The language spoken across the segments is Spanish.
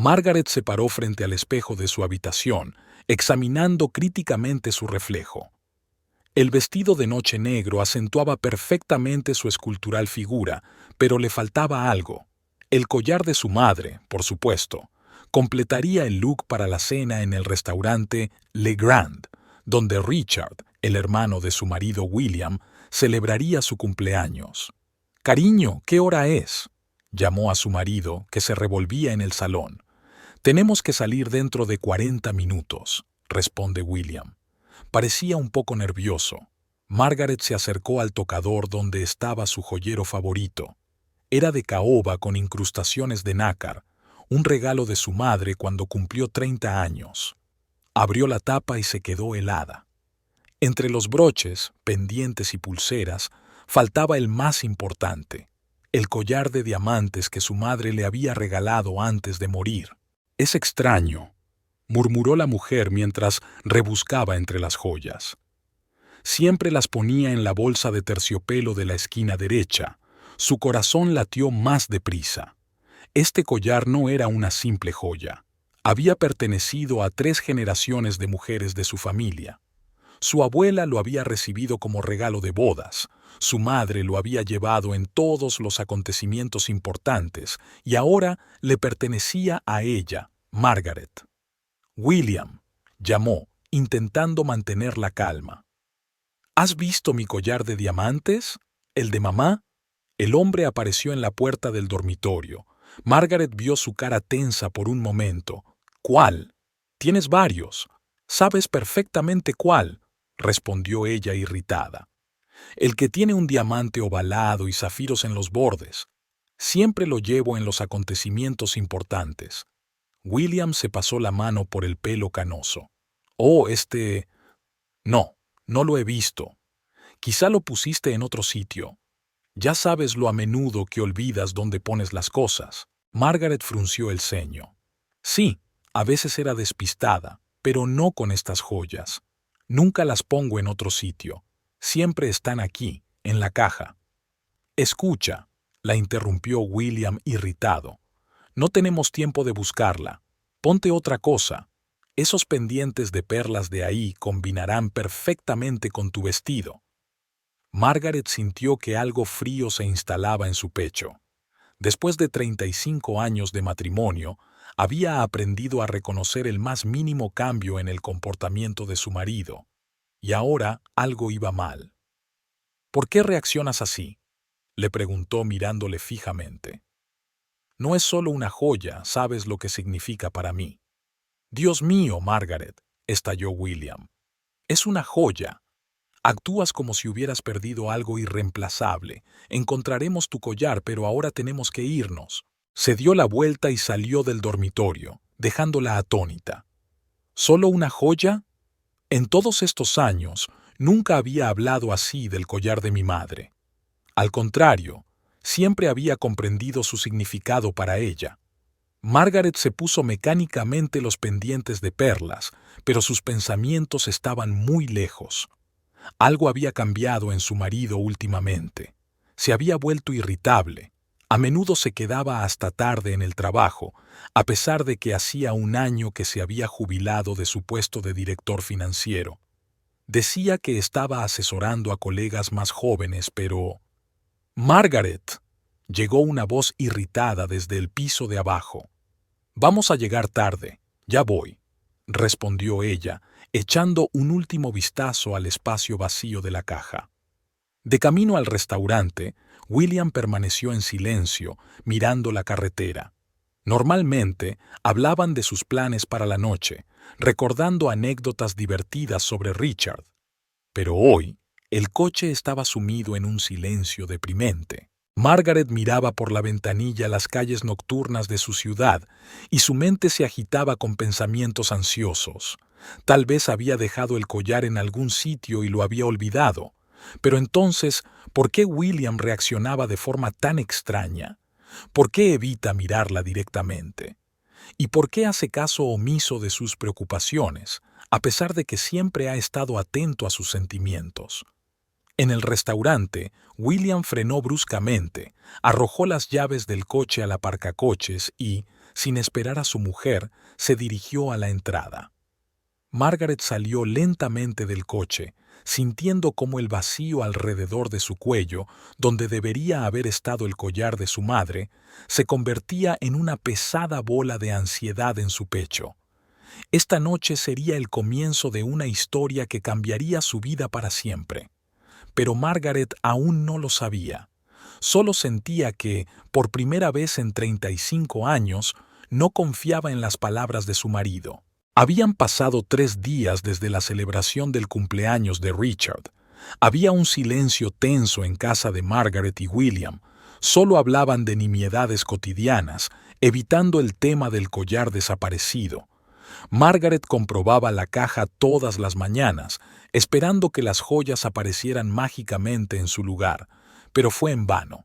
Margaret se paró frente al espejo de su habitación, examinando críticamente su reflejo. El vestido de noche negro acentuaba perfectamente su escultural figura, pero le faltaba algo. El collar de su madre, por supuesto, completaría el look para la cena en el restaurante Le Grand, donde Richard, el hermano de su marido William, celebraría su cumpleaños. «Cariño, ¿qué hora es?», llamó a su marido, que se revolvía en el salón. «Tenemos que salir dentro de 40 minutos», responde William. Parecía un poco nervioso. Margaret se acercó al tocador donde estaba su joyero favorito. Era de caoba con incrustaciones de nácar, un regalo de su madre cuando cumplió 30 años. Abrió la tapa y se quedó helada. Entre los broches, pendientes y pulseras, faltaba el más importante, el collar de diamantes que su madre le había regalado antes de morir. «Es extraño», murmuró la mujer mientras rebuscaba entre las joyas. Siempre las ponía en la bolsa de terciopelo de la esquina derecha. Su corazón latió más deprisa. Este collar no era una simple joya. Había pertenecido a 3 generaciones de mujeres de su familia. Su abuela lo había recibido como regalo de bodas, su madre lo había llevado en todos los acontecimientos importantes y ahora le pertenecía a ella, Margaret. «William», llamó, intentando mantener la calma. «¿Has visto mi collar de diamantes? ¿El de mamá?». El hombre apareció en la puerta del dormitorio. Margaret vio su cara tensa por un momento. «¿Cuál? Tienes varios. Sabes perfectamente cuál», respondió ella irritada. «El que tiene un diamante ovalado y zafiros en los bordes. Siempre lo llevo en los acontecimientos importantes». William se pasó la mano por el pelo canoso. «Oh, No, no lo he visto. Quizá lo pusiste en otro sitio. Ya sabes lo a menudo que olvidas dónde pones las cosas». Margaret frunció el ceño. «Sí, a veces era despistada, pero no con estas joyas. Nunca las pongo en otro sitio. Siempre están aquí, en la caja». «Escucha», la interrumpió William irritado. «No tenemos tiempo de buscarla. Ponte otra cosa. Esos pendientes de perlas de ahí combinarán perfectamente con tu vestido». Margaret sintió que algo frío se instalaba en su pecho. Después de 35 años de matrimonio, había aprendido a reconocer el más mínimo cambio en el comportamiento de su marido. Y ahora algo iba mal. «¿Por qué reaccionas así?», le preguntó mirándole fijamente. «No es solo una joya, sabes lo que significa para mí». «Dios mío, Margaret», estalló William. «Es una joya. Actúas como si hubieras perdido algo irreemplazable. Encontraremos tu collar, pero ahora tenemos que irnos». Se dio la vuelta y salió del dormitorio, dejándola atónita. ¿Solo una joya? En todos estos años, nunca había hablado así del collar de mi madre. Al contrario, siempre había comprendido su significado para ella. Margaret se puso mecánicamente los pendientes de perlas, pero sus pensamientos estaban muy lejos. Algo había cambiado en su marido últimamente. Se había vuelto irritable. A menudo se quedaba hasta tarde en el trabajo, a pesar de que hacía un año que se había jubilado de su puesto de director financiero. Decía que estaba asesorando a colegas más jóvenes, pero... «Margaret», llegó una voz irritada desde el piso de abajo. «Vamos a llegar tarde. Ya voy», respondió ella, echando un último vistazo al espacio vacío de la caja. De camino al restaurante, William permaneció en silencio, mirando la carretera. Normalmente, hablaban de sus planes para la noche, recordando anécdotas divertidas sobre Richard. Pero hoy, el coche estaba sumido en un silencio deprimente. Margaret miraba por la ventanilla las calles nocturnas de su ciudad y su mente se agitaba con pensamientos ansiosos. Tal vez había dejado el collar en algún sitio y lo había olvidado. Pero entonces, ¿por qué William reaccionaba de forma tan extraña? ¿Por qué evita mirarla directamente? ¿Y por qué hace caso omiso de sus preocupaciones, a pesar de que siempre ha estado atento a sus sentimientos? En el restaurante, William frenó bruscamente, arrojó las llaves del coche al aparcacoches y, Sin esperar a su mujer, se dirigió a la entrada. Margaret salió lentamente del coche, sintiendo cómo el vacío alrededor de su cuello, donde debería haber estado el collar de su madre, se convertía en una pesada bola de ansiedad en su pecho. Esta noche sería el comienzo de una historia que cambiaría su vida para siempre. Pero Margaret aún no lo sabía. Solo sentía que, por primera vez en 35 años, no confiaba en las palabras de su marido. Habían pasado 3 días desde la celebración del cumpleaños de Richard. Había un silencio tenso en casa de Margaret y William. Solo hablaban de nimiedades cotidianas, evitando el tema del collar desaparecido. Margaret comprobaba la caja todas las mañanas, esperando que las joyas aparecieran mágicamente en su lugar, pero fue en vano.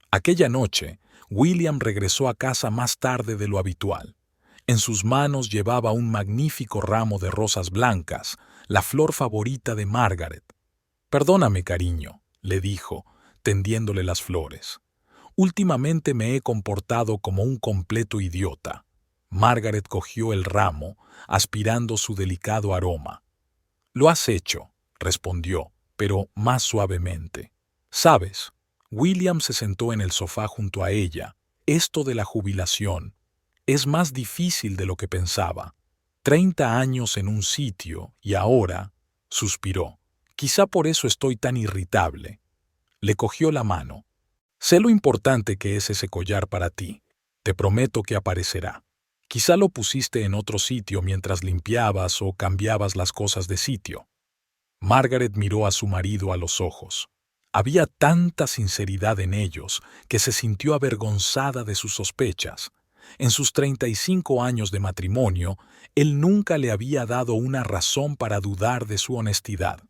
Aquella noche, William regresó a casa más tarde de lo habitual. En sus manos llevaba un magnífico ramo de rosas blancas, la flor favorita de Margaret. «Perdóname, cariño», le dijo, tendiéndole las flores. «Últimamente me he comportado como un completo idiota». Margaret cogió el ramo, aspirando su delicado aroma. «Lo has hecho», respondió, pero más suavemente. «¿Sabes?» William se sentó en el sofá junto a ella. «Esto de la jubilación es más difícil de lo que pensaba. 30 años en un sitio y ahora», suspiró, «quizá por eso estoy tan irritable». Le cogió la mano. «Sé lo importante que es ese collar para ti. Te prometo que aparecerá. Quizá lo pusiste en otro sitio mientras limpiabas o cambiabas las cosas de sitio». Margaret miró a su marido a los ojos. Había tanta sinceridad en ellos que se sintió avergonzada de sus sospechas. En sus 35 años de matrimonio, él nunca le había dado una razón para dudar de su honestidad.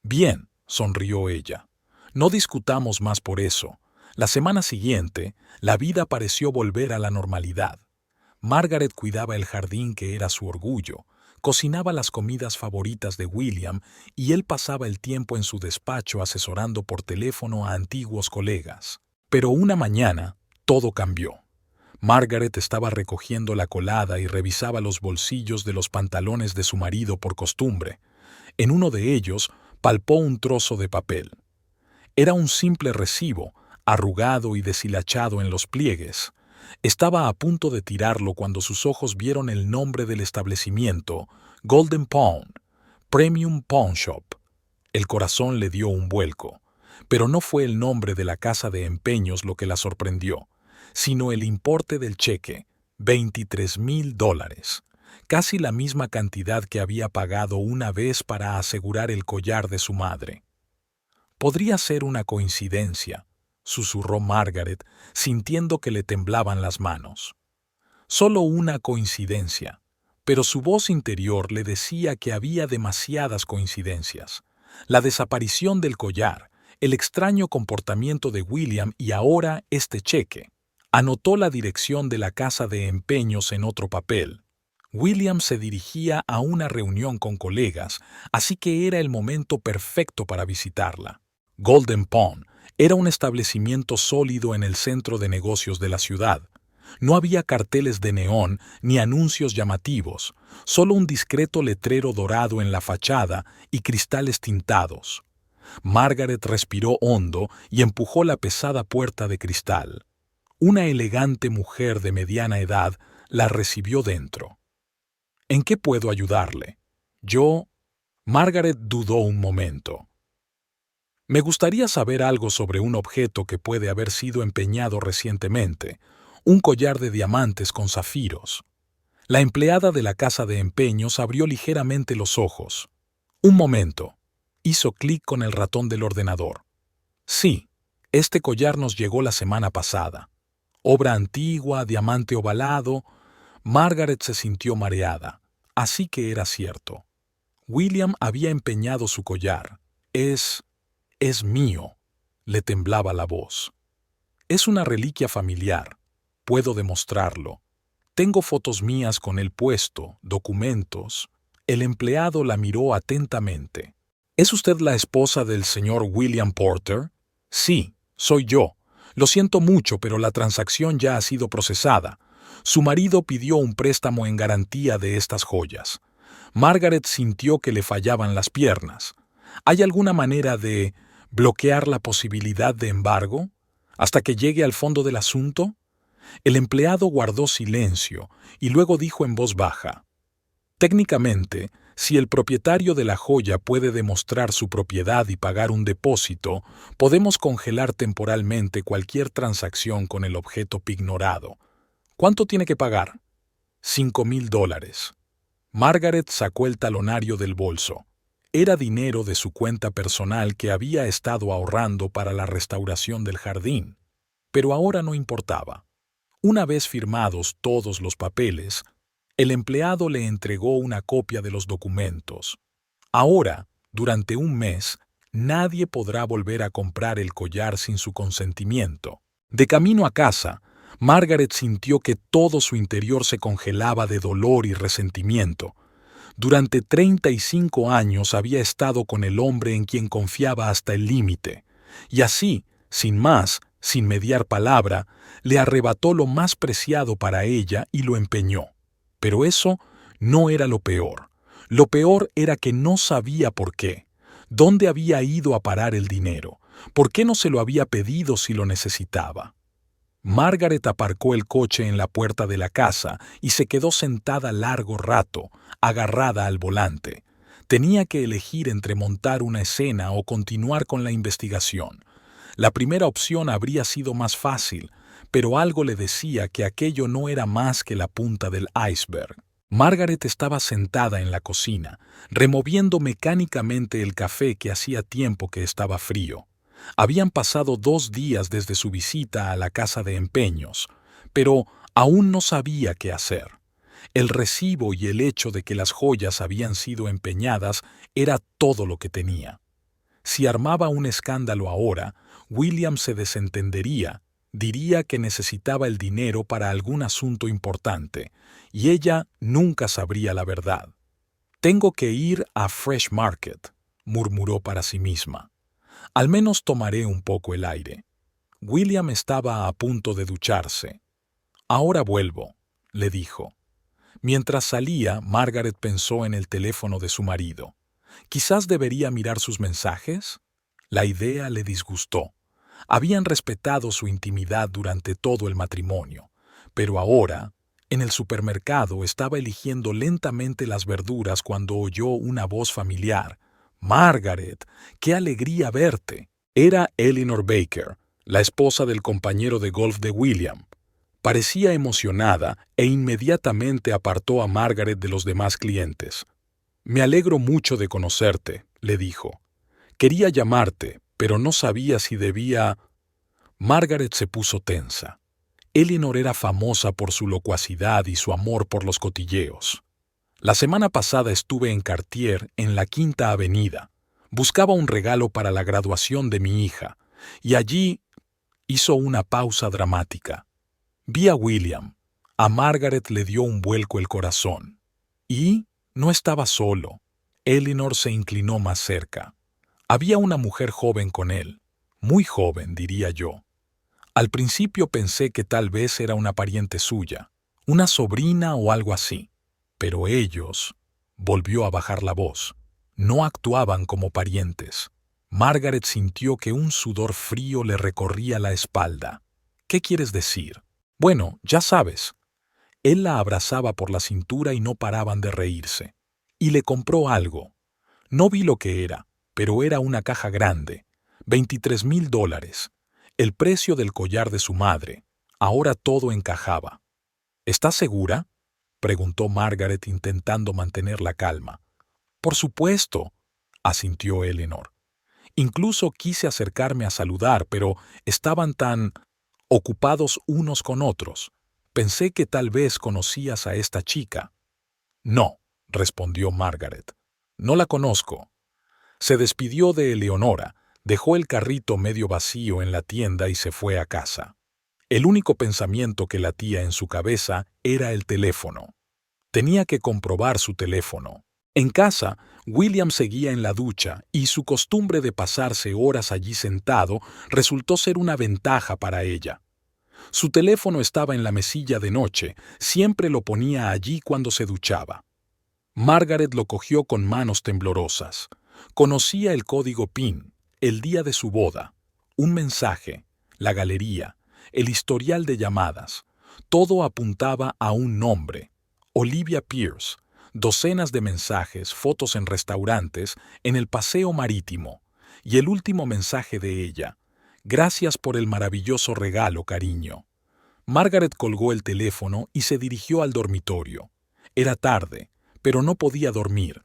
«Bien», sonrió ella. «No discutamos más por eso». La semana siguiente, la vida pareció volver a la normalidad. Margaret cuidaba el jardín que era su orgullo, cocinaba las comidas favoritas de William y él pasaba el tiempo en su despacho asesorando por teléfono a antiguos colegas. Pero una mañana, todo cambió. Margaret estaba recogiendo la colada y revisaba los bolsillos de los pantalones de su marido por costumbre. En uno de ellos palpó un trozo de papel. Era un simple recibo, arrugado y deshilachado en los pliegues. Estaba a punto de tirarlo cuando sus ojos vieron el nombre del establecimiento, Golden Pawn, Premium Pawn Shop. El corazón le dio un vuelco, pero no fue el nombre de la casa de empeños lo que la sorprendió, sino el importe del cheque, $23,000, casi la misma cantidad que había pagado una vez para asegurar el collar de su madre. «Podría ser una coincidencia», susurró Margaret, sintiendo que le temblaban las manos. «Solo una coincidencia», pero su voz interior le decía que había demasiadas coincidencias. La desaparición del collar, el extraño comportamiento de William y ahora este cheque. Anotó la dirección de la casa de empeños en otro papel. William se dirigía a una reunión con colegas, así que era el momento perfecto para visitarla. Golden Pawn era un establecimiento sólido en el centro de negocios de la ciudad. No había carteles de neón ni anuncios llamativos, solo un discreto letrero dorado en la fachada y cristales tintados. Margaret respiró hondo y empujó la pesada puerta de cristal. Una elegante mujer de mediana edad la recibió dentro. «¿En qué puedo ayudarle?» Margaret dudó un momento. «Me gustaría saber algo sobre un objeto que puede haber sido empeñado recientemente, un collar de diamantes con zafiros». La empleada de la casa de empeños abrió ligeramente los ojos. «Un momento». Hizo clic con el ratón del ordenador. «Sí, este collar nos llegó la semana pasada. Obra antigua, diamante ovalado». Margaret se sintió mareada. Así que era cierto. William había empeñado su collar. Es mío», le temblaba la voz. «Es una reliquia familiar. Puedo demostrarlo. Tengo fotos mías con él puesto, documentos». El empleado la miró atentamente. «¿Es usted la esposa del señor William Porter?» «Sí, soy yo. Lo siento mucho, pero la transacción ya ha sido procesada. Su marido pidió un préstamo en garantía de estas joyas. Margaret sintió que le fallaban las piernas. ¿Hay alguna manera de bloquear la posibilidad de embargo hasta que llegue al fondo del asunto? El empleado guardó silencio y luego dijo en voz baja: técnicamente, si el propietario de la joya puede demostrar su propiedad y pagar un depósito, podemos congelar temporalmente cualquier transacción con el objeto pignorado. ¿Cuánto tiene que pagar? $5,000. Margaret sacó el talonario del bolso. Era dinero de su cuenta personal que había estado ahorrando para la restauración del jardín. Pero ahora no importaba. Una vez firmados todos los papeles, el empleado le entregó una copia de los documentos. Ahora, durante un mes, nadie podrá volver a comprar el collar sin su consentimiento. De camino a casa, Margaret sintió que todo su interior se congelaba de dolor y resentimiento. Durante 35 años había estado con el hombre en quien confiaba hasta el límite, y así, sin más, sin mediar palabra, le arrebató lo más preciado para ella y lo empeñó. Pero eso no era lo peor. Lo peor era que no sabía por qué. ¿Dónde había ido a parar el dinero? ¿Por qué no se lo había pedido si lo necesitaba? Margaret aparcó el coche en la puerta de la casa y se quedó sentada largo rato, agarrada al volante. Tenía que elegir entre montar una escena o continuar con la investigación. La primera opción habría sido más fácil, pero algo le decía que aquello no era más que la punta del iceberg. Margaret estaba sentada en la cocina, removiendo mecánicamente el café que hacía tiempo que estaba frío. Habían pasado 2 días desde su visita a la casa de empeños, pero aún no sabía qué hacer. El recibo y el hecho de que las joyas habían sido empeñadas era todo lo que tenía. Si armaba un escándalo ahora, William se desentendería, diría que necesitaba el dinero para algún asunto importante, y ella nunca sabría la verdad. «Tengo que ir a Fresh Market», murmuró para sí misma. «Al menos tomaré un poco el aire». William estaba a punto de ducharse. «Ahora vuelvo», le dijo. Mientras salía, Margaret pensó en el teléfono de su marido. ¿Quizás debería mirar sus mensajes? La idea le disgustó. Habían respetado su intimidad durante todo el matrimonio, pero ahora, en el supermercado, estaba eligiendo lentamente las verduras cuando oyó una voz familiar. «Margaret, qué alegría verte». Era Eleanor Baker, la esposa del compañero de golf de William. Parecía emocionada e inmediatamente apartó a Margaret de los demás clientes. «Me alegro mucho de conocerte», le dijo. «Quería llamarte, pero no sabía si debía...». Margaret se puso tensa. Eleanor era famosa por su locuacidad y su amor por los cotilleos. «La semana pasada estuve en Cartier, en la Quinta Avenida. Buscaba un regalo para la graduación de mi hija, y allí...». Hizo una pausa dramática. «Vi a William». A Margaret le dio un vuelco el corazón. Y no estaba solo. Eleanor se inclinó más cerca. Había una mujer joven con él. Muy joven, diría yo. Al principio pensé que tal vez era una pariente suya, una sobrina o algo así. Pero ellos... Volvió a bajar la voz. No actuaban como parientes. Margaret sintió que un sudor frío le recorría la espalda. «¿Qué quieres decir?» «Bueno, ya sabes». Él la abrazaba por la cintura y no paraban de reírse. «Y le compró algo. No vi lo que era, pero era una caja grande. $23,000. El precio del collar de su madre. Ahora todo encajaba». «¿Estás segura?», preguntó Margaret intentando mantener la calma. «Por supuesto», asintió Eleanor. «Incluso quise acercarme a saludar, pero estaban tan ocupados unos con otros. Pensé que tal vez conocías a esta chica». «No», respondió Margaret. «No la conozco». Se despidió de Eleonora, dejó el carrito medio vacío en la tienda y se fue a casa. El único pensamiento que latía en su cabeza era el teléfono. Tenía que comprobar su teléfono. En casa, William seguía en la ducha y su costumbre de pasarse horas allí sentado resultó ser una ventaja para ella. Su teléfono estaba en la mesilla de noche, siempre lo ponía allí cuando se duchaba. Margaret lo cogió con manos temblorosas. Conocía el código PIN, el día de su boda, un mensaje, la galería, el historial de llamadas. Todo apuntaba a un nombre, Olivia Pierce. Docenas de mensajes, fotos en restaurantes, en el paseo marítimo. Y el último mensaje de ella: gracias por el maravilloso regalo, cariño. Margaret colgó el teléfono y se dirigió al dormitorio. Era tarde, pero no podía dormir.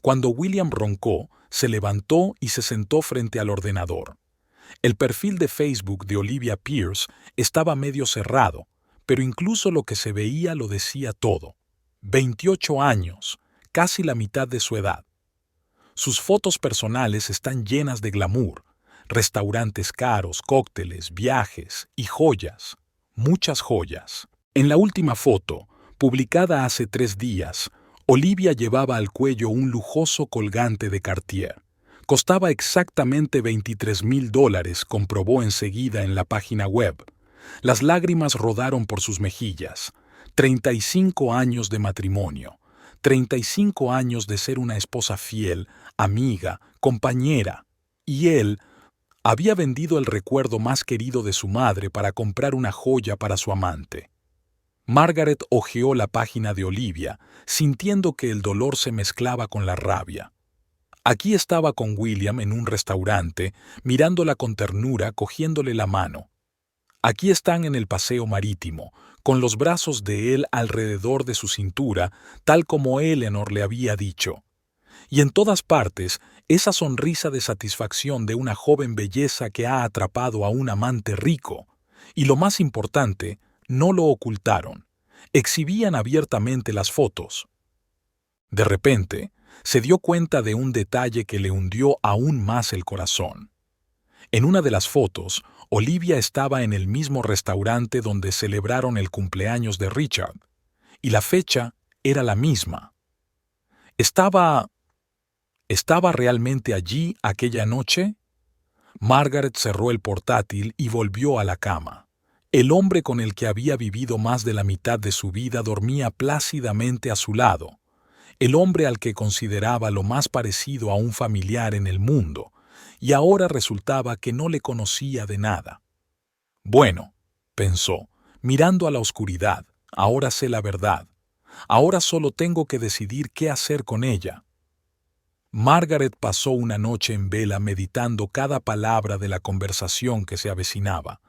Cuando William roncó, se levantó y se sentó frente al ordenador. El perfil de Facebook de Olivia Pierce estaba medio cerrado, pero incluso lo que se veía lo decía todo. 28 años, casi la mitad de su edad. Sus fotos personales están llenas de glamour, restaurantes caros, cócteles, viajes y joyas, muchas joyas. En la última foto, publicada hace 3 días, Olivia llevaba al cuello un lujoso colgante de Cartier. Costaba exactamente $23,000, comprobó enseguida en la página web. Las lágrimas rodaron por sus mejillas. 35 años de matrimonio, 35 años de ser una esposa fiel, amiga, compañera. Y él había vendido el recuerdo más querido de su madre para comprar una joya para su amante. Margaret hojeó la página de Olivia, sintiendo que el dolor se mezclaba con la rabia. Aquí estaba con William en un restaurante, mirándola con ternura, cogiéndole la mano. Aquí están en el paseo marítimo, con los brazos de él alrededor de su cintura, tal como Eleanor le había dicho. Y en todas partes, esa sonrisa de satisfacción de una joven belleza que ha atrapado a un amante rico. Y lo más importante, no lo ocultaron. Exhibían abiertamente las fotos. De repente, se dio cuenta de un detalle que le hundió aún más el corazón. En una de las fotos, Olivia estaba en el mismo restaurante donde celebraron el cumpleaños de Richard, y la fecha era la misma. ¿Estaba realmente allí aquella noche? Margaret cerró el portátil y volvió a la cama. El hombre con el que había vivido más de la mitad de su vida dormía plácidamente a su lado. El hombre al que consideraba lo más parecido a un familiar en el mundo, y ahora resultaba que no le conocía de nada. Bueno, pensó, mirando a la oscuridad, ahora sé la verdad. Ahora solo tengo que decidir qué hacer con ella. Margaret pasó una noche en vela meditando cada palabra de la conversación que se avecinaba.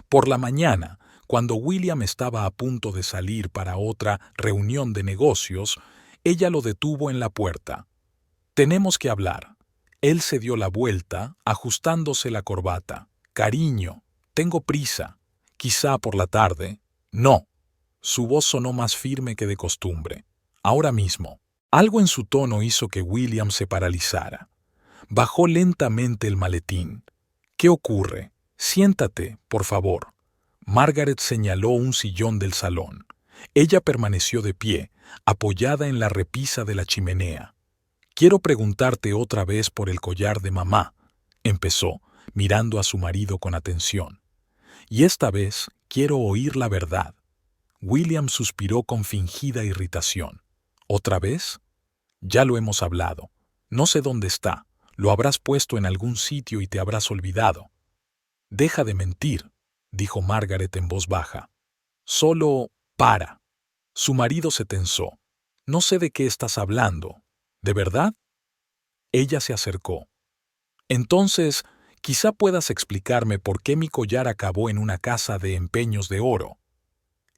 Por la mañana, cuando William estaba a punto de salir para otra reunión de negocios, ella lo detuvo en la puerta. «Tenemos que hablar». Él se dio la vuelta, ajustándose la corbata. «Cariño, tengo prisa. Quizá por la tarde». «No». Su voz sonó más firme que de costumbre. «Ahora mismo». Algo en su tono hizo que William se paralizara. Bajó lentamente el maletín. «¿Qué ocurre? Siéntate, por favor». Margaret señaló un sillón del salón. Ella permaneció de pie, apoyada en la repisa de la chimenea. «Quiero preguntarte otra vez por el collar de mamá», empezó, mirando a su marido con atención. «Y esta vez quiero oír la verdad». William suspiró con fingida irritación. «¿Otra vez? Ya lo hemos hablado. No sé dónde está. Lo habrás puesto en algún sitio y te habrás olvidado». «Deja de mentir», dijo Margaret en voz baja. «Solo para». Su marido se tensó. «No sé de qué estás hablando. ¿De verdad?» Ella se acercó. «Entonces, quizá puedas explicarme por qué mi collar acabó en una casa de empeños de oro».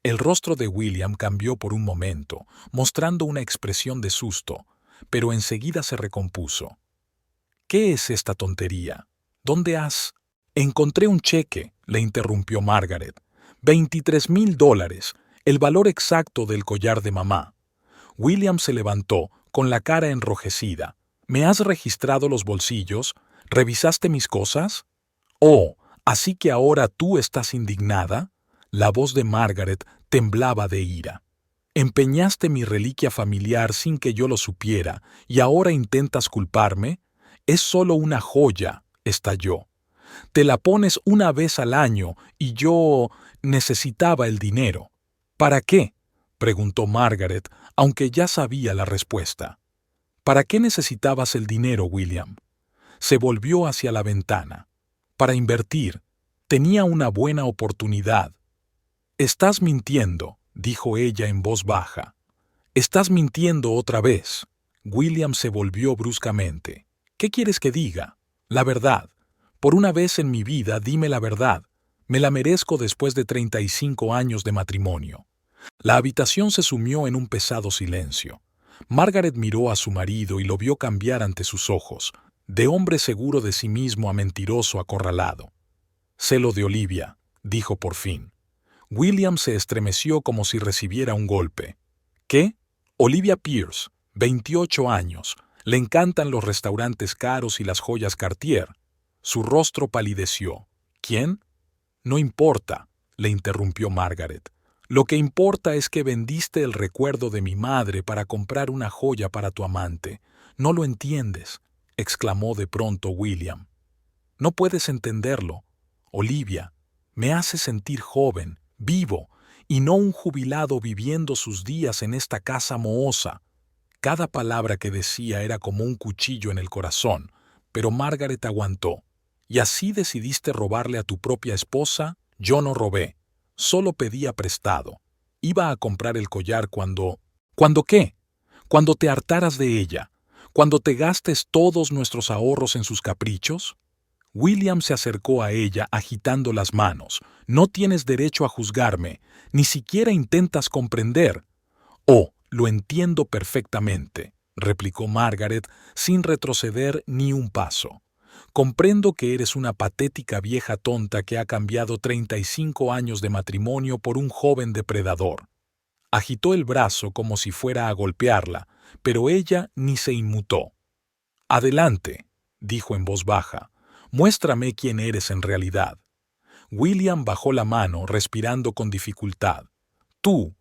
El rostro de William cambió por un momento, mostrando una expresión de susto, pero enseguida se recompuso. «¿Qué es esta tontería? ¿Dónde has...?» «Encontré un cheque», le interrumpió Margaret. $23,000, el valor exacto del collar de mamá. William se levantó, con la cara enrojecida. «¿Me has registrado los bolsillos? ¿Revisaste mis cosas?» «Oh, ¿así que ahora tú estás indignada?» La voz de Margaret temblaba de ira. «¿Empeñaste mi reliquia familiar sin que yo lo supiera y ahora intentas culparme? Es solo una joya», estalló. «Te la pones una vez al año y yo necesitaba el dinero. ¿Para qué?, preguntó Margaret, aunque ya sabía la respuesta. ¿Para qué necesitabas el dinero, William? Se volvió hacia la ventana. Para invertir. Tenía una buena oportunidad. Estás mintiendo, dijo ella en voz baja. Estás mintiendo otra vez. William se volvió bruscamente. ¿Qué quieres que diga? La verdad. Por una vez en mi vida, dime la verdad. Me la merezco después de 35 años de matrimonio. La habitación se sumió en un pesado silencio. Margaret miró a su marido y lo vio cambiar ante sus ojos, de hombre seguro de sí mismo a mentiroso acorralado. Celo de Olivia, dijo por fin. William se estremeció como si recibiera un golpe. ¿Qué? Olivia Pierce, 28 años. Le encantan los restaurantes caros y las joyas Cartier. Su rostro palideció. ¿Quién? No importa, le interrumpió Margaret. Lo que importa es que vendiste el recuerdo de mi madre para comprar una joya para tu amante. No lo entiendes, exclamó de pronto William. No puedes entenderlo. Olivia, me hace sentir joven, vivo, y no un jubilado viviendo sus días en esta casa mohosa. Cada palabra que decía era como un cuchillo en el corazón, pero Margaret aguantó. ¿Y así decidiste robarle a tu propia esposa? Yo no robé. Solo pedía prestado. Iba a comprar el collar cuando... ¿Cuándo qué? Cuando te hartaras de ella. Cuando te gastes todos nuestros ahorros en sus caprichos. William se acercó a ella agitando las manos. No tienes derecho a juzgarme. Ni siquiera intentas comprender. Oh, lo entiendo perfectamente, replicó Margaret sin retroceder ni un paso. Comprendo que eres una patética vieja tonta que ha cambiado 35 años de matrimonio por un joven depredador. Agitó el brazo como si fuera a golpearla, pero ella ni se inmutó. Adelante, dijo en voz baja, muéstrame quién eres en realidad. William bajó la mano, respirando con dificultad. Tú,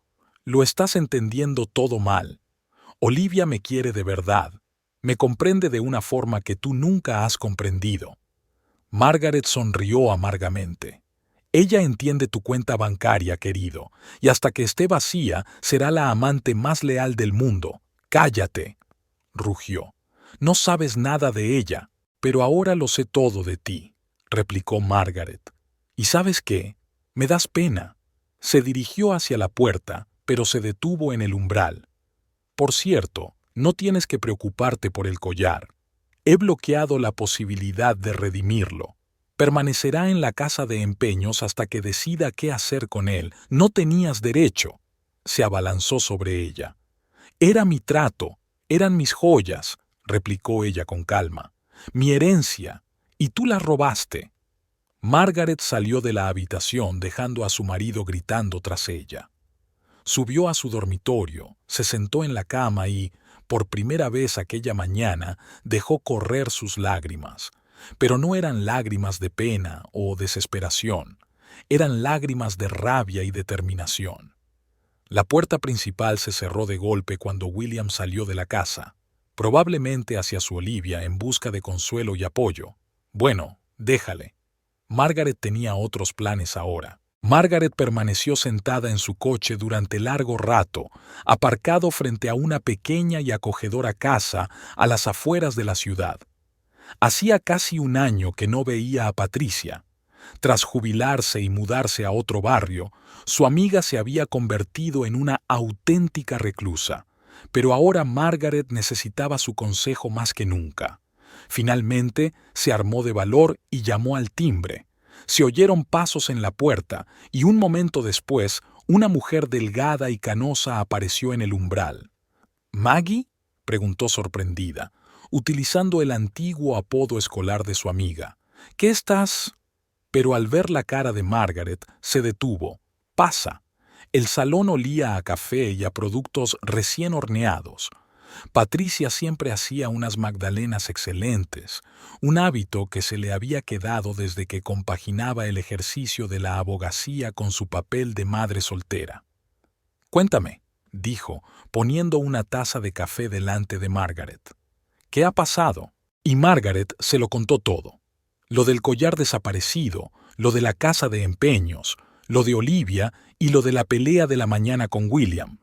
lo estás entendiendo todo mal. Olivia me quiere de verdad. Me comprende de una forma que tú nunca has comprendido. Margaret sonrió amargamente. Ella entiende tu cuenta bancaria, querido, y hasta que esté vacía será la amante más leal del mundo. ¡Cállate!, rugió. No sabes nada de ella, pero ahora lo sé todo de ti, replicó Margaret. ¿Y sabes qué? Me das pena. Se dirigió hacia la puerta, pero se detuvo en el umbral. Por cierto, no tienes que preocuparte por el collar. He bloqueado la posibilidad de redimirlo. Permanecerá en la casa de empeños hasta que decida qué hacer con él. No tenías derecho. Se abalanzó sobre ella. Era mi trato, eran mis joyas, replicó ella con calma. Mi herencia, y tú la robaste. Margaret salió de la habitación dejando a su marido gritando tras ella. Subió a su dormitorio, se sentó en la cama y, por primera vez aquella mañana, dejó correr sus lágrimas. Pero no eran lágrimas de pena o desesperación, eran lágrimas de rabia y determinación. La puerta principal se cerró de golpe cuando William salió de la casa, probablemente hacia su Olivia en busca de consuelo y apoyo. Bueno, déjale. Margaret tenía otros planes ahora. Margaret permaneció sentada en su coche durante largo rato, aparcado frente a una pequeña y acogedora casa a las afueras de la ciudad. Hacía casi un año que no veía a Patricia. Tras jubilarse y mudarse a otro barrio, su amiga se había convertido en una auténtica reclusa, pero ahora Margaret necesitaba su consejo más que nunca. Finalmente se armó de valor y llamó al timbre. Se oyeron pasos en la puerta y un momento después una mujer delgada y canosa apareció en el umbral. ¿Maggie?, preguntó sorprendida, utilizando el antiguo apodo escolar de su amiga. ¿Qué estás...? Pero al ver la cara de Margaret, se detuvo. Pasa. El salón olía a café y a productos recién horneados. Patricia siempre hacía unas magdalenas excelentes, un hábito que se le había quedado desde que compaginaba el ejercicio de la abogacía con su papel de madre soltera. «Cuéntame», dijo, poniendo una taza de café delante de Margaret. «¿Qué ha pasado?» Y Margaret se lo contó todo. Lo del collar desaparecido, lo de la casa de empeños, lo de Olivia y lo de la pelea de la mañana con William.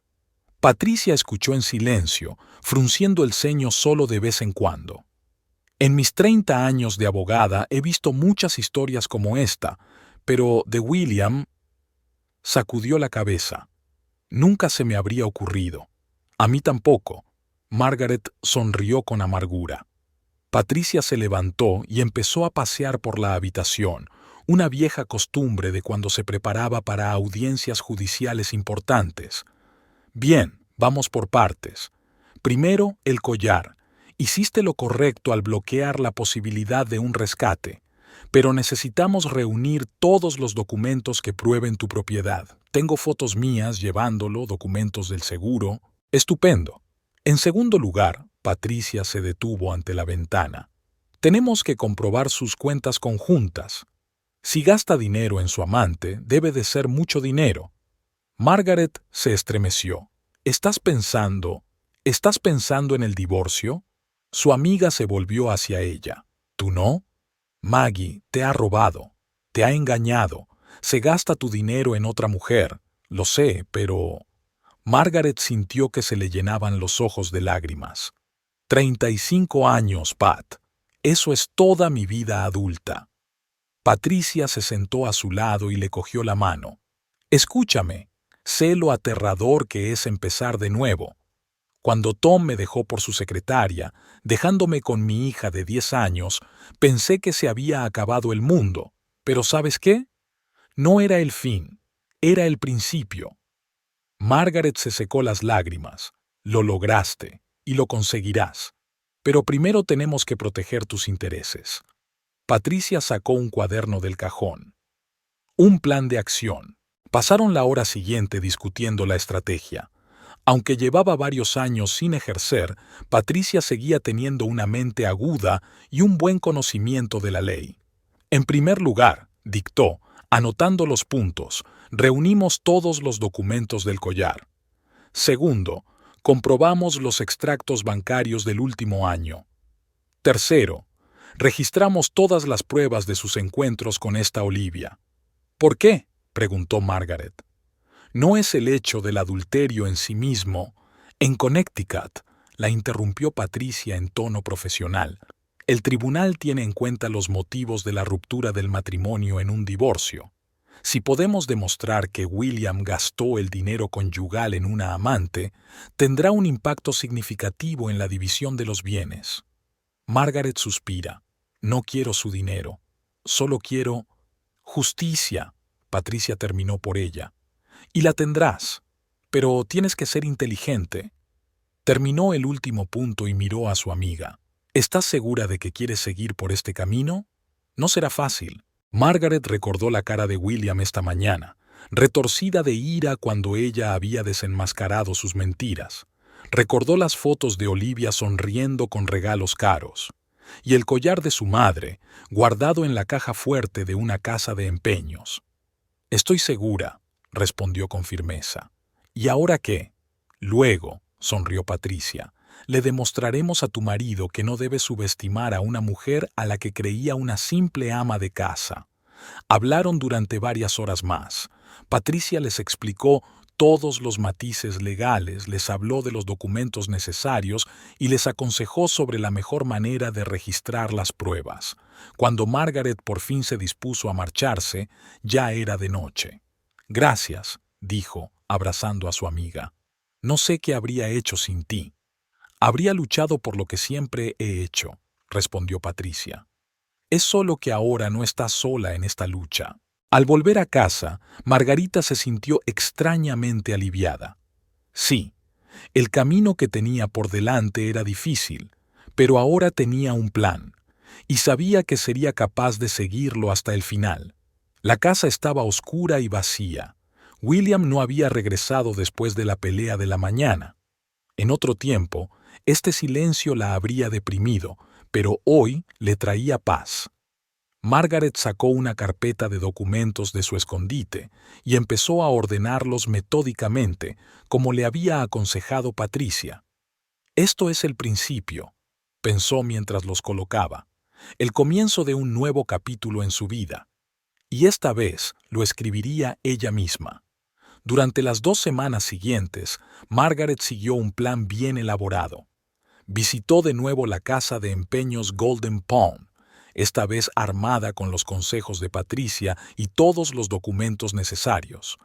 Patricia escuchó en silencio, frunciendo el ceño solo de vez en cuando. En mis 30 años de abogada he visto muchas historias como esta, pero de William sacudió la cabeza. Nunca se me habría ocurrido. A mí tampoco. Margaret sonrió con amargura. Patricia se levantó y empezó a pasear por la habitación, una vieja costumbre de cuando se preparaba para audiencias judiciales importantes. Bien, vamos por partes. Primero, el collar. Hiciste lo correcto al bloquear la posibilidad de un rescate, pero necesitamos reunir todos los documentos que prueben tu propiedad. Tengo fotos mías llevándolo, documentos del seguro. Estupendo. En segundo lugar, Patricia se detuvo ante la ventana. Tenemos que comprobar sus cuentas conjuntas. Si gasta dinero en su amante, debe de ser mucho dinero. Margaret se estremeció. ¿Estás pensando en el divorcio? Su amiga se volvió hacia ella. ¿Tú no? Maggie te ha robado, te ha engañado, se gasta tu dinero en otra mujer. Lo sé, pero... Margaret sintió que se le llenaban los ojos de lágrimas. 35 años, Pat. Eso es toda mi vida adulta. Patricia se sentó a su lado y le cogió la mano. Escúchame, sé lo aterrador que es empezar de nuevo. Cuando Tom me dejó por su secretaria, dejándome con mi hija de 10 años, pensé que se había acabado el mundo. Pero ¿sabes qué? No era el fin, era el principio. Margaret se secó las lágrimas. Lo lograste, y lo conseguirás. Pero primero tenemos que proteger tus intereses. Patricia sacó un cuaderno del cajón. Un plan de acción. Pasaron la hora siguiente discutiendo la estrategia. Aunque llevaba varios años sin ejercer, Patricia seguía teniendo una mente aguda y un buen conocimiento de la ley. En primer lugar, dictó, anotando los puntos, reunimos todos los documentos del collar. Segundo, comprobamos los extractos bancarios del último año. Tercero, registramos todas las pruebas de sus encuentros con esta Olivia. ¿Por qué?, preguntó Margaret. No es el hecho del adulterio en sí mismo. En Connecticut, la interrumpió Patricia en tono profesional. El tribunal tiene en cuenta los motivos de la ruptura del matrimonio en un divorcio. Si podemos demostrar que William gastó el dinero conyugal en una amante, tendrá un impacto significativo en la división de los bienes. Margaret suspira. No quiero su dinero. Solo quiero justicia. Patricia terminó por ella. Y la tendrás, pero tienes que ser inteligente. Terminó el último punto y miró a su amiga. ¿Estás segura de que quieres seguir por este camino? No será fácil. Margaret recordó la cara de William esta mañana, retorcida de ira cuando ella había desenmascarado sus mentiras. Recordó las fotos de Olivia sonriendo con regalos caros, y el collar de su madre, guardado en la caja fuerte de una casa de empeños. Estoy segura, respondió con firmeza. ¿Y ahora qué? Luego, sonrió Patricia, le demostraremos a tu marido que no debe subestimar a una mujer a la que creía una simple ama de casa. Hablaron durante varias horas más. Patricia les explicó todos los matices legales, les habló de los documentos necesarios y les aconsejó sobre la mejor manera de registrar las pruebas. Cuando Margaret por fin se dispuso a marcharse, ya era de noche. Gracias, dijo, abrazando a su amiga. No sé qué habría hecho sin ti. Habría luchado por lo que siempre he hecho, respondió Patricia. Es solo que ahora no estás sola en esta lucha. Al volver a casa, Margarita se sintió extrañamente aliviada. Sí, el camino que tenía por delante era difícil, pero ahora tenía un plan, y sabía que sería capaz de seguirlo hasta el final. La casa estaba oscura y vacía. William no había regresado después de la pelea de la mañana. En otro tiempo, este silencio la habría deprimido, pero hoy le traía paz. Margaret sacó una carpeta de documentos de su escondite y empezó a ordenarlos metódicamente, como le había aconsejado Patricia. Esto es el principio, pensó mientras los colocaba, el comienzo de un nuevo capítulo en su vida. y esta vez lo escribiría ella misma. Durante las 2 semanas siguientes, Margaret siguió un plan bien elaborado. Visitó de nuevo la casa de empeños Golden Pond, esta vez armada con los consejos de Patricia y todos los documentos necesarios.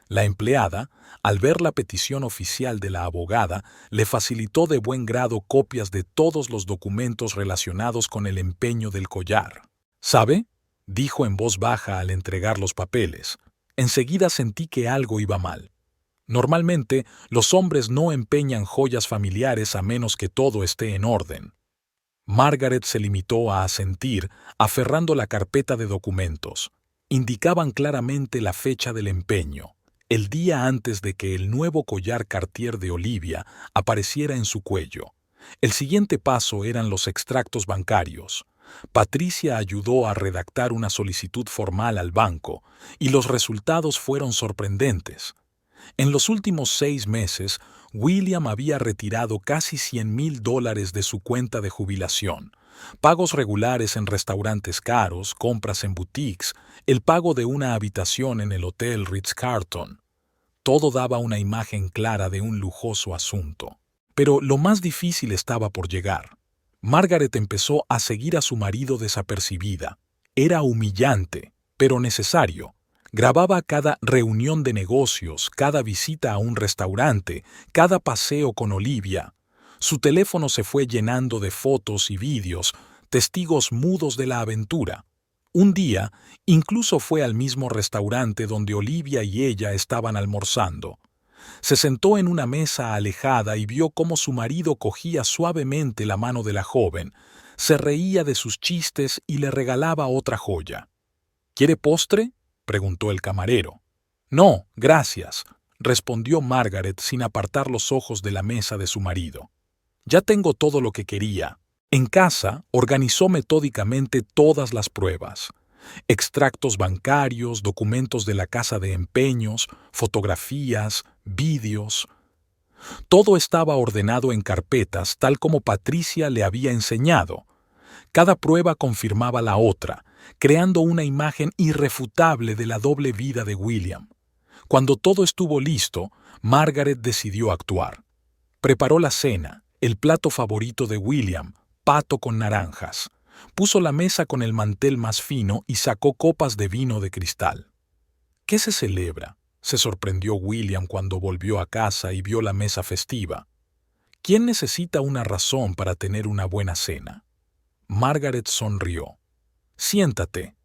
La empleada, al ver la petición oficial de la abogada, le facilitó de buen grado copias de todos los documentos relacionados con el empeño del collar. ¿Sabe?, dijo en voz baja al entregar los papeles. Enseguida sentí que algo iba mal. Normalmente, los hombres no empeñan joyas familiares a menos que todo esté en orden. Margaret se limitó a asentir, aferrando la carpeta de documentos. Indicaban claramente la fecha del empeño, el día antes de que el nuevo collar Cartier de Olivia apareciera en su cuello. El siguiente paso eran los extractos bancarios. Patricia ayudó a redactar una solicitud formal al banco, y los resultados fueron sorprendentes. En los últimos 6 meses, William había retirado casi $100,000 de su cuenta de jubilación, pagos regulares en restaurantes caros, compras en boutiques, el pago de una habitación en el Hotel Ritz-Carlton. Todo daba una imagen clara de un lujoso asunto. Pero lo más difícil estaba por llegar. Margaret empezó a seguir a su marido desapercibida. Era humillante, pero necesario. Grababa cada reunión de negocios, cada visita a un restaurante, cada paseo con Olivia. Su teléfono se fue llenando de fotos y vídeos, testigos mudos de la aventura. Un día, incluso fue al mismo restaurante donde Olivia y ella estaban almorzando. Se sentó en una mesa alejada y vio cómo su marido cogía suavemente la mano de la joven, se reía de sus chistes y le regalaba otra joya. ¿Quiere postre?, preguntó el camarero. No, gracias, respondió Margaret sin apartar los ojos de la mesa de su marido. Ya tengo todo lo que quería. En casa, organizó metódicamente todas las pruebas. Extractos bancarios, documentos de la casa de empeños, fotografías, vídeos. Todo estaba ordenado en carpetas tal como Patricia le había enseñado. Cada prueba confirmaba la otra, creando una imagen irrefutable de la doble vida de William. Cuando todo estuvo listo, Margaret decidió actuar. Preparó la cena, el plato favorito de William, pato con naranjas. Puso la mesa con el mantel más fino y sacó copas de vino de cristal. ¿Qué se celebra?, se sorprendió William cuando volvió a casa y vio la mesa festiva. ¿Quién necesita una razón para tener una buena cena? Margaret sonrió. Siéntate.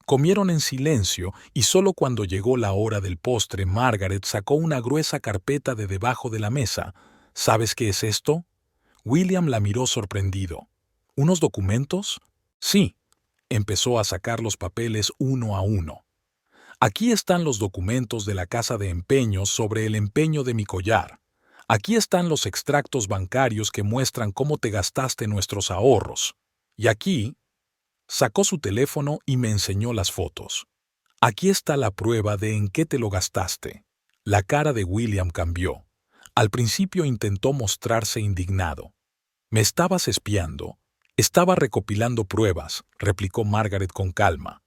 Comieron en silencio y solo cuando llegó la hora del postre, Margaret sacó una gruesa carpeta de debajo de la mesa. ¿Sabes qué es esto? William la miró sorprendido. ¿Unos documentos? Sí. Empezó a sacar los papeles uno a uno. Aquí están los documentos de la casa de empeños sobre el empeño de mi collar. Aquí están los extractos bancarios que muestran cómo te gastaste nuestros ahorros. Y aquí, sacó su teléfono y me enseñó las fotos. Aquí está la prueba de en qué te lo gastaste. La cara de William cambió. Al principio intentó mostrarse indignado. ¿Me estabas espiando? Estaba recopilando pruebas, replicó Margaret con calma.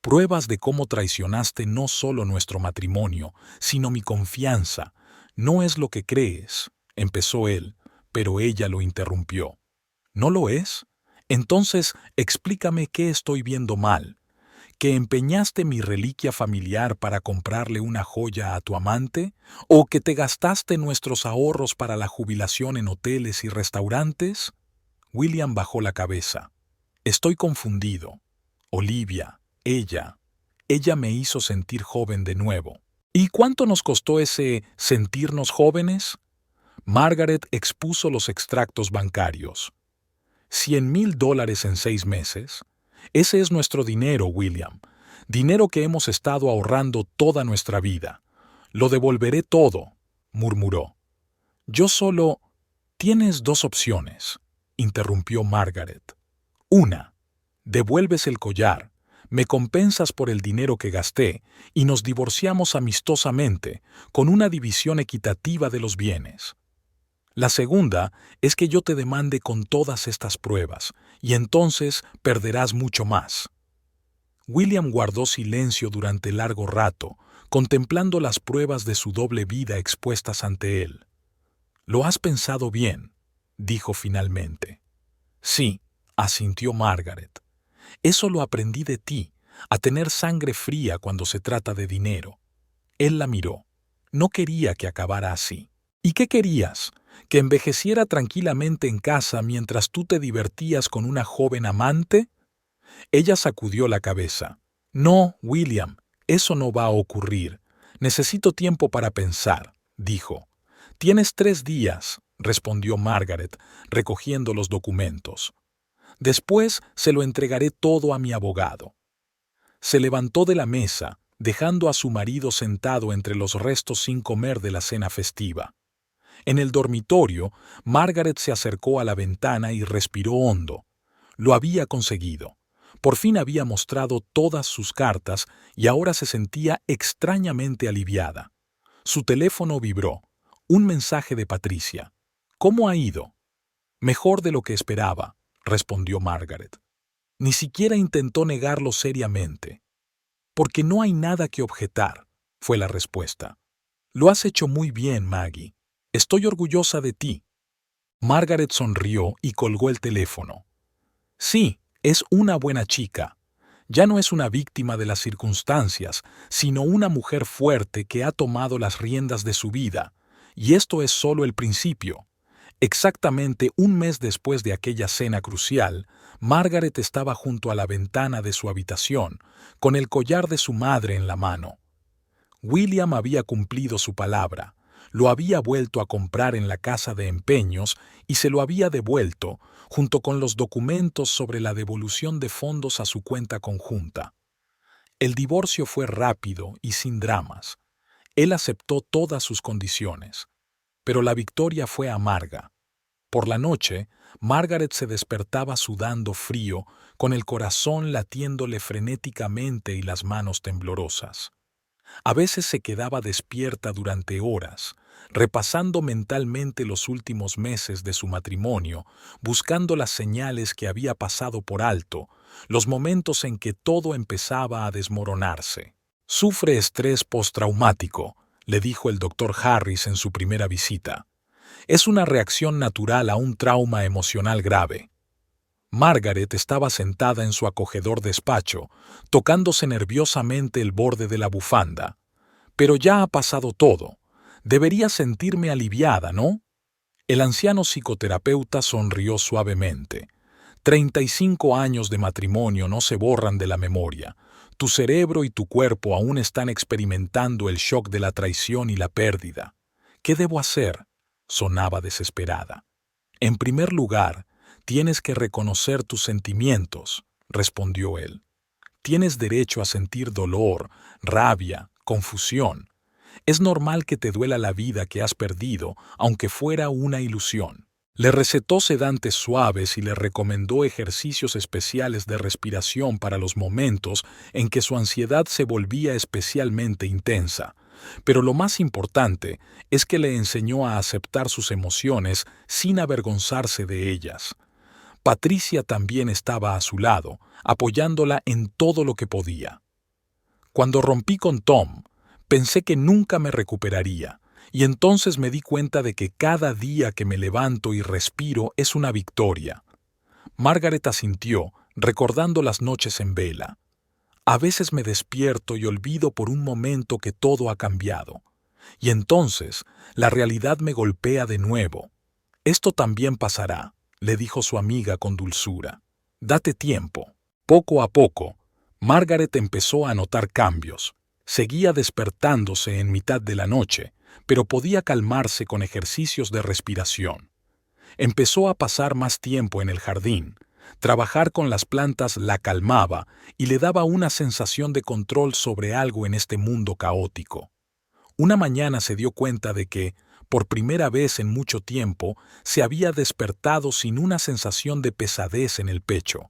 Pruebas de cómo traicionaste no solo nuestro matrimonio, sino mi confianza. No es lo que crees, empezó él, pero ella lo interrumpió. ¿No lo es? Entonces, explícame qué estoy viendo mal. ¿Que empeñaste mi reliquia familiar para comprarle una joya a tu amante? ¿O que te gastaste nuestros ahorros para la jubilación en hoteles y restaurantes? William bajó la cabeza. Estoy confundido. Olivia, ella me hizo sentir joven de nuevo. ¿Y cuánto nos costó ese sentirnos jóvenes? Margaret expuso los extractos bancarios. $100,000 en 6 meses. Ese es nuestro dinero, William. Dinero que hemos estado ahorrando toda nuestra vida. Lo devolveré todo, murmuró. Yo solo... Tienes 2 opciones, interrumpió Margaret. Una, devuelves el collar, me compensas por el dinero que gasté y nos divorciamos amistosamente, con una división equitativa de los bienes. La segunda es que yo te demande con todas estas pruebas, y entonces perderás mucho más. William guardó silencio durante largo rato, contemplando las pruebas de su doble vida expuestas ante él. «Lo has pensado bien», dijo finalmente. «Sí», asintió Margaret. «Eso lo aprendí de ti, a tener sangre fría cuando se trata de dinero». Él la miró. No quería que acabara así. «¿Y qué querías? ¿Que envejeciera tranquilamente en casa mientras tú te divertías con una joven amante?» Ella sacudió la cabeza. «No, William, eso no va a ocurrir. Necesito tiempo para pensar», dijo. «Tienes 3 días», respondió Margaret, recogiendo los documentos. «Después se lo entregaré todo a mi abogado». Se levantó de la mesa, dejando a su marido sentado entre los restos sin comer de la cena festiva. En el dormitorio, Margaret se acercó a la ventana y respiró hondo. Lo había conseguido. Por fin había mostrado todas sus cartas y ahora se sentía extrañamente aliviada. Su teléfono vibró. Un mensaje de Patricia. «¿Cómo ha ido?» «Mejor de lo que esperaba», respondió Margaret. Ni siquiera intentó negarlo seriamente. «Porque no hay nada que objetar», fue la respuesta. «Lo has hecho muy bien, Maggie. Estoy orgullosa de ti». Margaret sonrió y colgó el teléfono. «Sí, es una buena chica. Ya no es una víctima de las circunstancias, sino una mujer fuerte que ha tomado las riendas de su vida. Y esto es solo el principio». Exactamente un mes después de aquella cena crucial, Margaret estaba junto a la ventana de su habitación, con el collar de su madre en la mano. William había cumplido su palabra, lo había vuelto a comprar en la casa de empeños y se lo había devuelto, junto con los documentos sobre la devolución de fondos a su cuenta conjunta. El divorcio fue rápido y sin dramas. Él aceptó todas sus condiciones, pero la victoria fue amarga. Por la noche, Margaret se despertaba sudando frío, con el corazón latiéndole frenéticamente y las manos temblorosas. A veces se quedaba despierta durante horas, repasando mentalmente los últimos meses de su matrimonio, buscando las señales que había pasado por alto, los momentos en que todo empezaba a desmoronarse. «Sufre estrés postraumático», le dijo el doctor Harris en su primera visita. «Es una reacción natural a un trauma emocional grave». Margaret estaba sentada en su acogedor despacho, tocándose nerviosamente el borde de la bufanda. «Pero ya ha pasado todo. Debería sentirme aliviada, ¿no?» El anciano psicoterapeuta sonrió suavemente. 35 años de matrimonio no se borran de la memoria. Tu cerebro y tu cuerpo aún están experimentando el shock de la traición y la pérdida. «¿Qué debo hacer?», sonaba desesperada. «En primer lugar, tienes que reconocer tus sentimientos», respondió él. «Tienes derecho a sentir dolor, rabia, confusión. Es normal que te duela la vida que has perdido, aunque fuera una ilusión». Le recetó sedantes suaves y le recomendó ejercicios especiales de respiración para los momentos en que su ansiedad se volvía especialmente intensa. Pero lo más importante es que le enseñó a aceptar sus emociones sin avergonzarse de ellas. Patricia también estaba a su lado, apoyándola en todo lo que podía. «Cuando rompí con Tom, pensé que nunca me recuperaría, y entonces me di cuenta de que cada día que me levanto y respiro es una victoria». Margaret asintió, recordando las noches en vela. «A veces me despierto y olvido por un momento que todo ha cambiado. Y entonces la realidad me golpea de nuevo. Esto también pasará», le dijo su amiga con dulzura. «Date tiempo». Poco a poco, Margaret empezó a notar cambios. Seguía despertándose en mitad de la noche, pero podía calmarse con ejercicios de respiración. Empezó a pasar más tiempo en el jardín. Trabajar con las plantas la calmaba y le daba una sensación de control sobre algo en este mundo caótico. Una mañana se dio cuenta de que, por primera vez en mucho tiempo, se había despertado sin una sensación de pesadez en el pecho.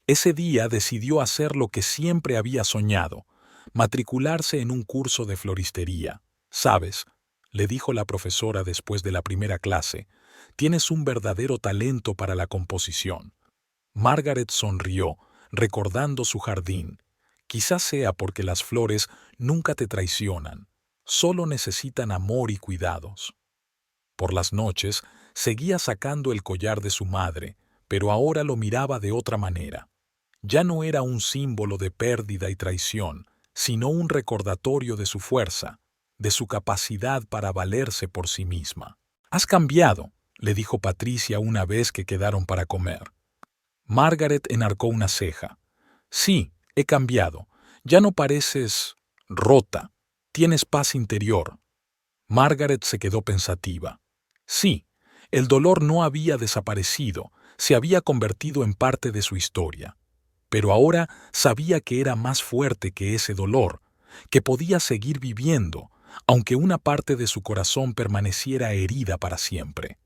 Ese día decidió hacer lo que siempre había soñado, matricularse en un curso de floristería. «¿Sabes?», le dijo la profesora después de la primera clase, «tienes un verdadero talento para la composición». Margaret sonrió, recordando su jardín. Quizás sea porque las flores nunca te traicionan, solo necesitan amor y cuidados. Por las noches, seguía sacando el collar de su madre, pero ahora lo miraba de otra manera. Ya no era un símbolo de pérdida y traición, sino un recordatorio de su fuerza, de su capacidad para valerse por sí misma. «Has cambiado», le dijo Patricia una vez que quedaron para comer. Margaret enarcó una ceja. «Sí, he cambiado. Ya no pareces rota. Tienes paz interior». Margaret se quedó pensativa. Sí, el dolor no había desaparecido, se había convertido en parte de su historia. Pero ahora sabía que era más fuerte que ese dolor, que podía seguir viviendo, aunque una parte de su corazón permaneciera herida para siempre.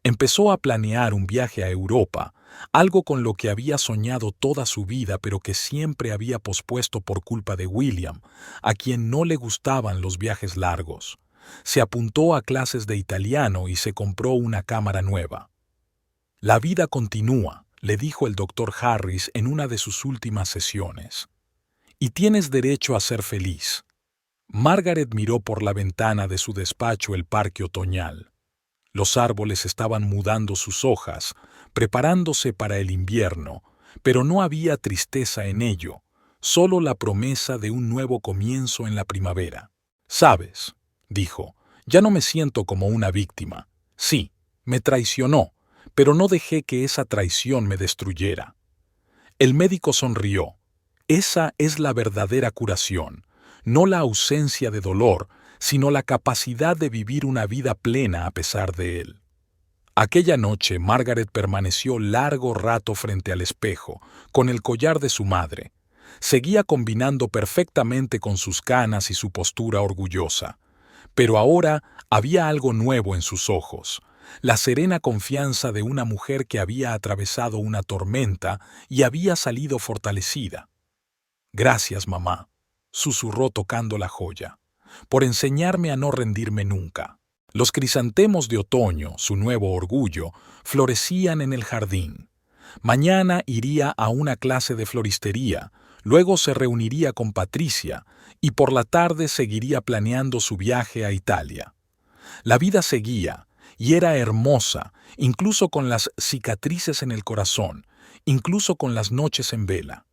Empezó a planear un viaje a Europa, algo con lo que había soñado toda su vida pero que siempre había pospuesto por culpa de William, a quien no le gustaban los viajes largos. Se apuntó a clases de italiano y se compró una cámara nueva. «La vida continúa», le dijo el doctor Harris en una de sus últimas sesiones. «Y tienes derecho a ser feliz». Margaret miró por la ventana de su despacho el parque otoñal. Los árboles estaban mudando sus hojas, preparándose para el invierno, pero no había tristeza en ello, solo la promesa de un nuevo comienzo en la primavera. «¿Sabes?», dijo, «ya no me siento como una víctima. Sí, me traicionó, pero no dejé que esa traición me destruyera». El médico sonrió. «Esa es la verdadera curación, no la ausencia de dolor, sino la capacidad de vivir una vida plena a pesar de él». Aquella noche Margaret permaneció largo rato frente al espejo, con el collar de su madre. Seguía combinando perfectamente con sus canas y su postura orgullosa. Pero ahora había algo nuevo en sus ojos, la serena confianza de una mujer que había atravesado una tormenta y había salido fortalecida. «Gracias, mamá», susurró tocando la joya, «por enseñarme a no rendirme nunca». Los crisantemos de otoño, su nuevo orgullo, florecían en el jardín. Mañana iría a una clase de floristería, luego se reuniría con Patricia y por la tarde seguiría planeando su viaje a Italia. La vida seguía, y era hermosa, incluso con las cicatrices en el corazón, incluso con las noches en vela.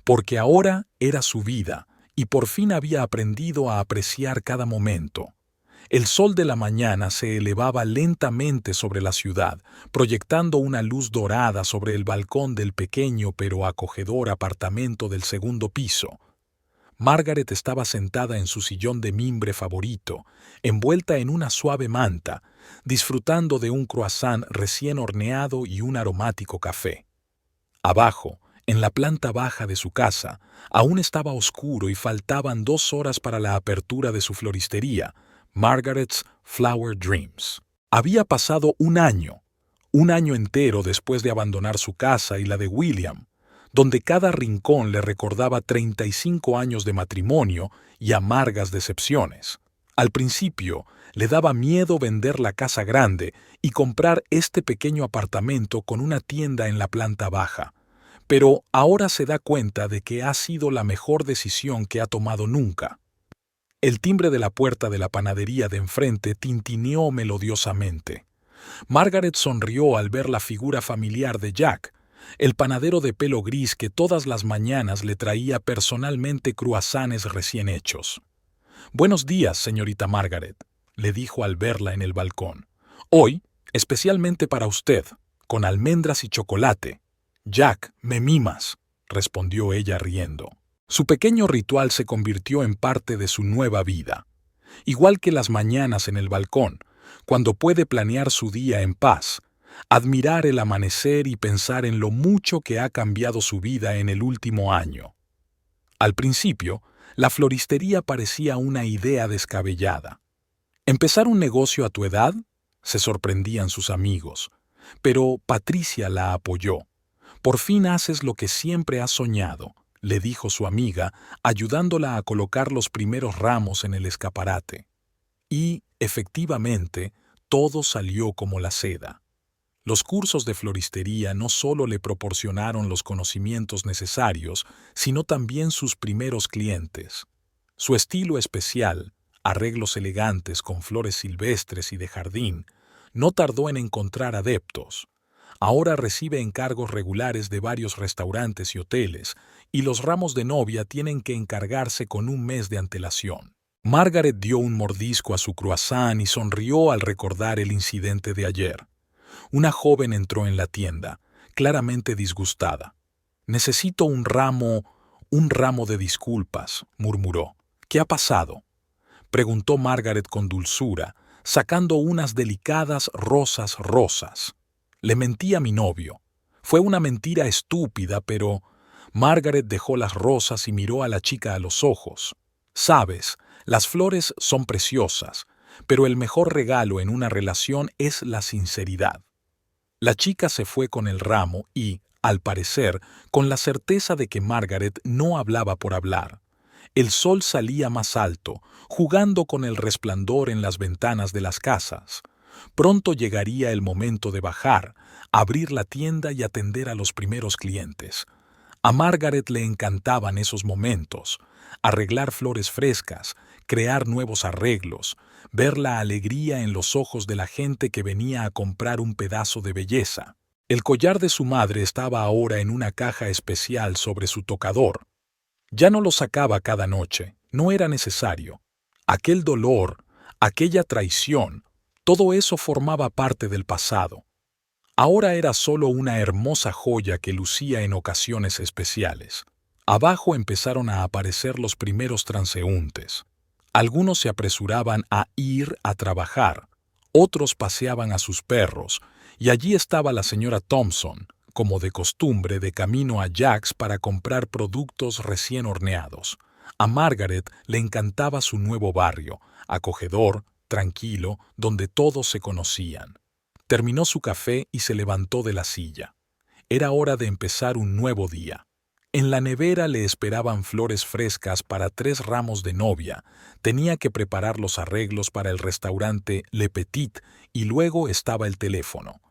Porque ahora era su vida, y por fin había aprendido a apreciar cada momento. El sol de la mañana se elevaba lentamente sobre la ciudad, proyectando una luz dorada sobre el balcón del pequeño pero acogedor apartamento del segundo piso. Margaret estaba sentada en su sillón de mimbre favorito, envuelta en una suave manta, disfrutando de un croissant recién horneado y un aromático café. Abajo, en la planta baja de su casa, aún estaba oscuro y faltaban 2 horas para la apertura de su floristería, Margaret's Flower Dreams. Había pasado un año entero después de abandonar su casa y la de William, donde cada rincón le recordaba 35 años de matrimonio y amargas decepciones. Al principio, le daba miedo vender la casa grande y comprar este pequeño apartamento con una tienda en la planta baja, pero ahora se da cuenta de que ha sido la mejor decisión que ha tomado nunca. El timbre de la puerta de la panadería de enfrente tintineó melodiosamente. Margaret sonrió al ver la figura familiar de Jack, el panadero de pelo gris que todas las mañanas le traía personalmente croissants recién hechos. «Buenos días, señorita Margaret», le dijo al verla en el balcón. «Hoy, especialmente para usted, con almendras y chocolate». «Jack, me mimas», respondió ella riendo. Su pequeño ritual se convirtió en parte de su nueva vida. Igual que las mañanas en el balcón, cuando puede planear su día en paz, admirar el amanecer y pensar en lo mucho que ha cambiado su vida en el último año. Al principio, la floristería parecía una idea descabellada. ¿Empezar un negocio a tu edad?, se sorprendían sus amigos. Pero Patricia la apoyó. «Por fin haces lo que siempre has soñado», le dijo su amiga, ayudándola a colocar los primeros ramos en el escaparate. Y, efectivamente, todo salió como la seda. Los cursos de floristería no solo le proporcionaron los conocimientos necesarios, sino también sus primeros clientes. Su estilo especial, arreglos elegantes con flores silvestres y de jardín, no tardó en encontrar adeptos. Ahora recibe encargos regulares de varios restaurantes y hoteles, y los ramos de novia tienen que encargarse con un mes de antelación. Margaret dio un mordisco a su croissant y sonrió al recordar el incidente de ayer. Una joven entró en la tienda, claramente disgustada. «Necesito un ramo de disculpas», murmuró. «¿Qué ha pasado?», preguntó Margaret con dulzura, sacando unas delicadas rosas. «Le mentí a mi novio. Fue una mentira estúpida, pero...». Margaret dejó las rosas y miró a la chica a los ojos. «Sabes, las flores son preciosas, pero el mejor regalo en una relación es la sinceridad». La chica se fue con el ramo y, al parecer, con la certeza de que Margaret no hablaba por hablar. El sol salía más alto, jugando con el resplandor en las ventanas de las casas. Pronto llegaría el momento de bajar, abrir la tienda y atender a los primeros clientes. A Margaret le encantaban esos momentos: arreglar flores frescas, crear nuevos arreglos, ver la alegría en los ojos de la gente que venía a comprar un pedazo de belleza. El collar de su madre estaba ahora en una caja especial sobre su tocador. Ya no lo sacaba cada noche, no era necesario. Aquel dolor, aquella traición, todo eso formaba parte del pasado. Ahora era solo una hermosa joya que lucía en ocasiones especiales. Abajo empezaron a aparecer los primeros transeúntes. Algunos se apresuraban a ir a trabajar, otros paseaban a sus perros, y allí estaba la señora Thompson, como de costumbre, de camino a Jack's para comprar productos recién horneados. A Margaret le encantaba su nuevo barrio, acogedor, tranquilo, donde todos se conocían. Terminó su café y se levantó de la silla. Era hora de empezar un nuevo día. En la nevera le esperaban flores frescas para 3 ramos de novia. Tenía que preparar los arreglos para el restaurante Le Petit y luego estaba el teléfono.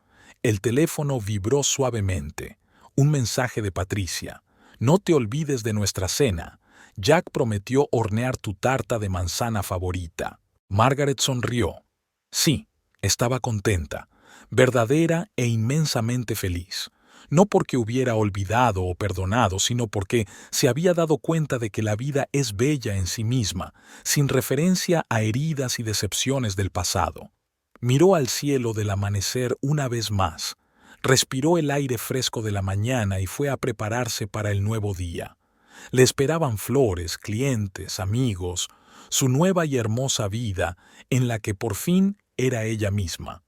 El teléfono vibró suavemente. Un mensaje de Patricia. «No te olvides de nuestra cena. Jack prometió hornear tu tarta de manzana favorita». Margaret sonrió. Sí, estaba contenta, verdadera e inmensamente feliz. No porque hubiera olvidado o perdonado, sino porque se había dado cuenta de que la vida es bella en sí misma, sin referencia a heridas y decepciones del pasado. Miró al cielo del amanecer una vez más, respiró el aire fresco de la mañana y fue a prepararse para el nuevo día. Le esperaban flores, clientes, amigos, su nueva y hermosa vida, en la que por fin era ella misma.